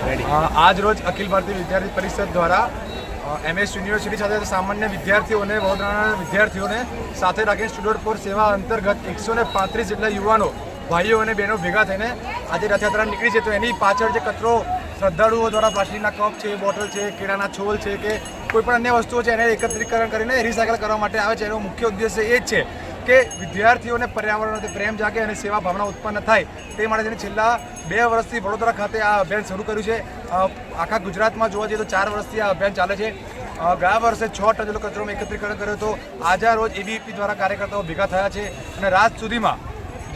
આજ રોજ અખિલ ભારતીય વિદ્યાર્થી પરિષદ દ્વારા MS યુનિવર્સિટી સાથે સામાન્ય વિદ્યાર્થીઓને વડોદરાના વિદ્યાર્થીઓને સાથે રાખીને સ્ટુડન્ટ ફોર સેવા અંતર્ગત 135 જેટલા યુવાનો ભાઈઓ અને બહેનો ભેગા થઈને આજે રથયાત્રા નીકળી છે. તો એની પાછળ જે કચરો શ્રદ્ધાળુઓ દ્વારા પ્લાસ્ટિકના કપ છે, બોટલ છે, કેળાના છોલ છે કે કોઈ પણ અન્ય વસ્તુઓ છે એને એકત્રીકરણ કરીને રિસાયકલ કરવા માટે આવે છે. એનો મુખ્ય ઉદ્દેશ્ય એ જ છે કે વિદ્યાર્થીઓને પર્યાવરણથી પ્રેમ જાગે અને સેવા ભાવના ઉત્પન્ન થાય તે માટે તેને છેલ્લા 2 વર્ષથી વડોદરા ખાતે આ અભિયાન શરૂ કર્યું છે. આખા ગુજરાતમાં જોવા જઈએ તો 4 વર્ષથી આ અભિયાન ચાલે છે. ગયા વર્ષે 6 ટન જેટલો કચરોનું એકત્રીકરણ કર્યો હતો. આજે રોજ ABVP દ્વારા કાર્યકર્તાઓ ભેગા થયા છે અને રાત સુધીમાં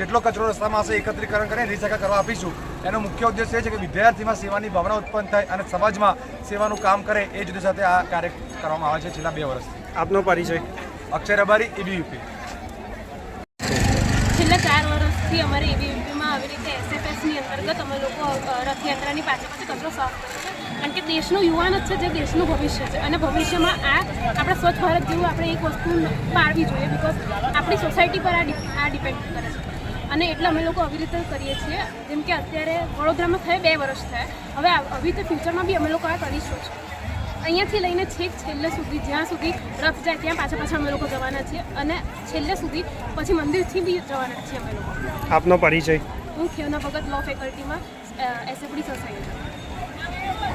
જેટલો કચરો રસ્તામાં હશે એકત્રીકરણ કરીને રિસાયકલ કરવા આપીશું. એનો મુખ્ય ઉદ્દેશ્ય એ છે કે વિદ્યાર્થીમાં સેવાની ભાવના ઉત્પન્ન થાય અને સમાજમાં સેવાનું કામ કરે એ જ ઉદ્દેશ્ય સાથે આ કાર્ય કરવામાં આવે છે છેલ્લા 2 વર્ષથી. આપનો પરિચય? અક્ષય રબારી, ABVP. છેલ્લા 4 વર્ષથી અમારે ABVPમાં આવી રીતે SFSની અંતર્ગત અમે લોકો રથયાત્રાની પાછળ કચરો સાફ કરીએ છીએ. કારણ કે દેશનું યુવાન જ છે જે દેશનું ભવિષ્ય છે અને ભવિષ્યમાં આપણે સ્વચ્છ ભારત જેવું આપણે એક વસ્તુ પાડવી જોઈએ. બિકોઝ આપણી સોસાયટી પર આ ડિપેન્ડ કરે છે અને એટલે અમે લોકો આવી રીતે કરીએ છીએ. જેમ કે અત્યારે વડોદરામાં થયા 2 વર્ષ થયા. હવે આવી રીતે ફ્યુચરમાં બી અમે લોકો આ કરીશું છે. અહીંયાથી લઈને છેલ્લે સુધી જ્યાં સુધી રથ જાય ત્યાં પાછા અમે લોકો જવાના છીએ અને છેલ્લે સુધી પછી મંદિરથી બી જવાના છીએ અમે લોકો. આપનો પરિચય? હું ખેવના ભગત લો ફેકલ્ટીમાં SFD સોસાયટી.